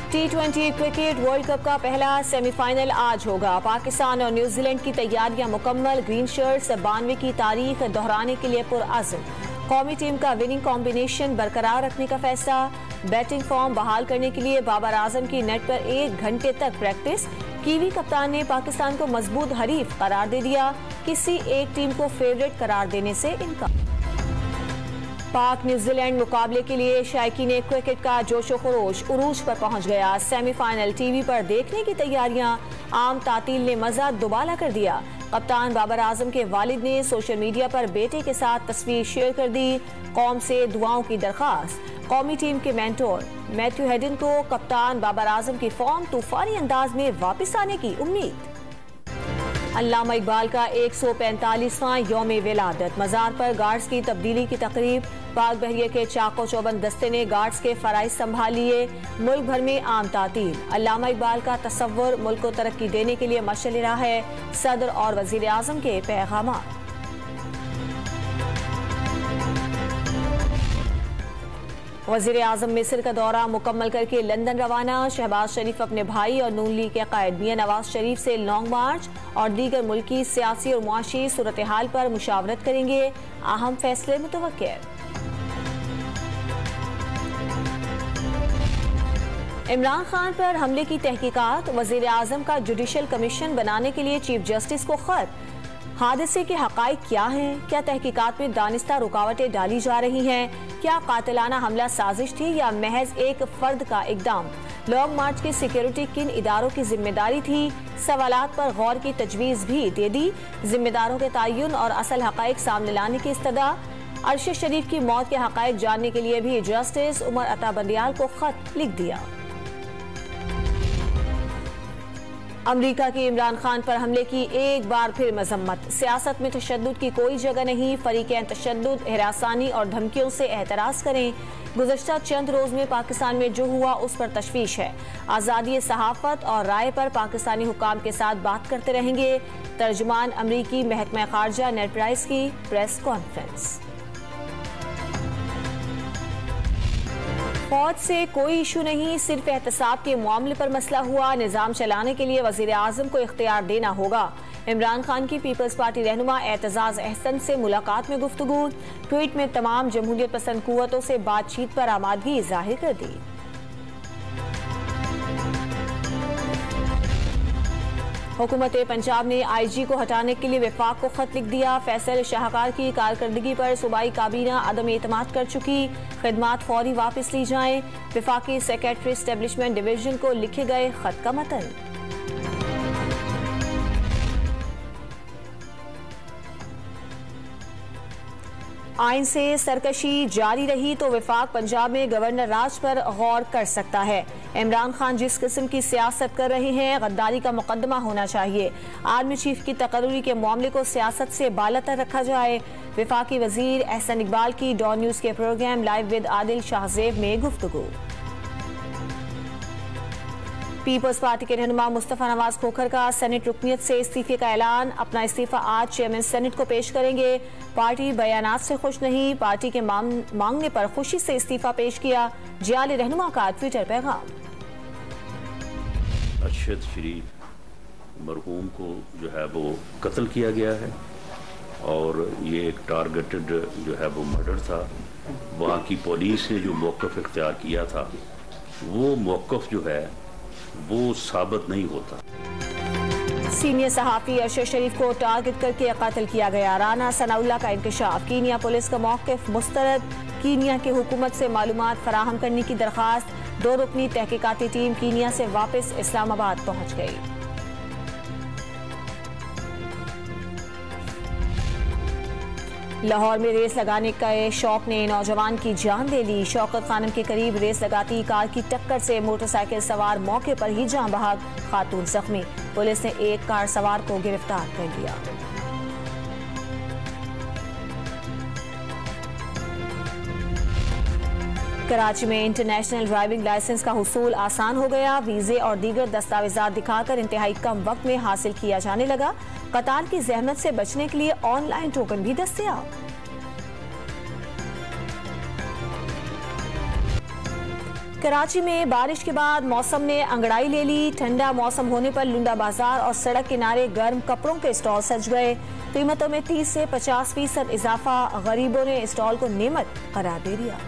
T20 cricket world cup का पहला semifinal आज होगा। पाकिस्तान और न्यूजीलैंड की तैयारियां मुकम्मल। ग्रीन शर्ट्स 92 की तारीख दोहराने के लिए पुरअज़्म। कौमी टीम का विनिंग कॉम्बिनेशन बरकरार रखने का फैसला। बैटिंग फॉर्म बहाल करने के लिए बाबर आजम की नेट पर 1 घंटे तक प्रैक्टिस। कीवी कप्तान ने पाकिस्तान को मजबूत हरीफ करार दे दिया। किसी एक टीम को फेवरेट करार देने से इनकार। पाक न्यूजीलैंड मुकाबले के लिए शायकीन क्रिकेट का जोशो खरोश उरूज पर पहुंच गया। सेमीफाइनल टीवी पर देखने की तैयारियां। आम तातील ने मजा दुबाला कर दिया। कप्तान बाबर आजम के वालिद ने सोशल मीडिया पर बेटे के साथ तस्वीर शेयर कर दी। कौम से दुआओं की दरखास्त। कौमी टीम के मेंटोर मैथ्यू हेडन को कप्तान बाबर आजम की फॉर्म तूफानी अंदाज में वापस आने की उम्मीद। अल्लामा इकबाल का 145वां यौम विलादत। मज़ार पर गार्ड्स की तब्दीली की तकरीब। पाक बहरिया के चाको चौबंद दस्ते ने गार्ड्स के फराइज संभाल लिए। मुल्क भर में आम तातील। अल्लामा इकबाल का तसव्वुर मुल्क को तरक्की देने के लिए मशअल राह है। सदर और वजीर आजम के पैगाम। वजीर आजम मिस्र का दौरा मुकम्मल करके लंदन रवाना। शहबाज शरीफ अपने भाई और नून लीग के कायद मियां नवाज शरीफ से लॉन्ग मार्च और दीगर मुल्की सियासी और मुआशी सूरत हाल पर मुशावरत करेंगे। अहम फैसले मुतवक्किर। इमरान खान पर हमले की तहकीकात। वजीर आजम का जुडिशल कमीशन बनाने के लिए चीफ जस्टिस को खत। हादसे के हकाइक क्या हैं? क्या तहकीकात में दानिस्ता रुकावटें डाली जा रही हैं? क्या कातिलाना हमला साजिश थी या महज एक फर्द का इकदाम? लॉन्ग मार्च की सिक्योरिटी किन इदारों की जिम्मेदारी थी? सवालात पर गौर की तजवीज़ भी दे दी। जिम्मेदारों के तयन और असल हकाइक सामने लाने की इस्तदा। अरशद शरीफ की मौत के हकाइक जानने के लिए भी जस्टिस उमर अता बंदियाल को खत लिख दिया। अमरीका की इमरान खान पर हमले की एक बार फिर मजम्मत। सियासत में तशद्दुद की कोई जगह नहीं। फरीक़ैन तशद्दुद, हिरासानी और धमकियों से एहतराज करें। गुज़श्ता चंद रोज में पाकिस्तान में जो हुआ उस पर तशवीश है। आज़ादी सहाफ़त और राय पर पाकिस्तानी हुकाम के साथ बात करते रहेंगे। तर्जुमान अमरीकी महकमा खारजा नेड प्राइस की प्रेस कॉन्फ्रेंस। फौज से कोई इशू नहीं, सिर्फ एहतसाब के मामले पर मसला हुआ। निज़ाम चलाने के लिए वज़ीर आज़म को इख्तियार देना होगा। इमरान खान की पीपल्स पार्टी रहनुमा एतजाज़ अहसन से मुलाकात में गुफ्तगू। ट्वीट में तमाम जमहूरियत पसंद कुव्वतों से बातचीत पर आमादगी जाहिर कर दी। हुकूमत पंजाब ने IG को हटाने के लिए वफाक को खत लिख दिया। फैसल शाहकार की कारकर्दगी पर सूबाई काबीना अदम एतमाद कर चुकी। खिदमात फौरी वापस ली जाएं। वफाकी सेक्रेटरी एस्टेब्लिशमेंट डिवीजन को लिखे गए खत का मतन। आइन से सरकशी जारी रही तो वफाक पंजाब में गवर्नर राज पर गौर कर सकता है। इमरान खान जिस किस्म की सियासत कर रहे हैं, गद्दारी का मुकदमा होना चाहिए। आर्मी चीफ की तकर्री के मामले को सियासत से बालातर रखा जाए। वफाकी वजीर एहसन इकबाल की डॉन न्यूज के programme live with Adil Shahzeb में गुफ्तगू। पीपल्स पार्टी के रहनुमा मुस्तफा नवाज खोखर का सेनेट रुकनियत से इस्तीफे का ऐलान। अपना इस्तीफा आज चेयरमैन सेनेट को पेश करेंगे। पार्टी बयानात से खुश नहीं, पार्टी के मांगने पर खुशी से इस्तीफा पेश किया। जियाली रहनुमा का ट्विटर पैगाम। अरशद शरीफ मरहूम को जो है वो कत्ल किया गया है और ये एक टारगेटेड जो है वो मर्डर था। वहाँ की पुलिस ने जो मौक़िफ़ इख्तियार किया था वो मौक़िफ़ जो है वो साबित नहीं होता। सीनियर सहाफ़ी अरशद शरीफ को टारगेट करके कत्ल किया गया। राना सनाउल्लाह का इंकशाफ। कीनिया पुलिस का मौक़िफ़ मुस्तरद। कीनिया की हुकूमत से मालूमात फराहम करने की दरख्वास्त। 2 रुकनी तहकीकाती टीम कीनिया से वापस इस्लामाबाद पहुंच गई। लाहौर में रेस लगाने का शौक ने नौजवान की जान ले ली। शौकत खानम के करीब रेस लगाती कार की टक्कर से मोटरसाइकिल सवार मौके पर ही जान बहक, खातून जख्मी। पुलिस ने एक कार सवार को गिरफ्तार कर लिया। कराची में इंटरनेशनल ड्राइविंग लाइसेंस का हुसूल आसान हो गया। वीजे और दीगर दस्तावेजात दिखाकर इंतहाई कम वक्त में हासिल किया जाने लगा। कतार की जहमत से बचने के लिए ऑनलाइन टोकन भी दस्तयाब। कराची में बारिश के बाद मौसम ने अंगड़ाई ले ली। ठंडा मौसम होने पर लुंडा बाजार और सड़क किनारे गर्म कपड़ों के स्टॉल सज गए। कीमतों में 30 से 50% इजाफा। गरीबों ने स्टॉल को नेमत करार दे दिया।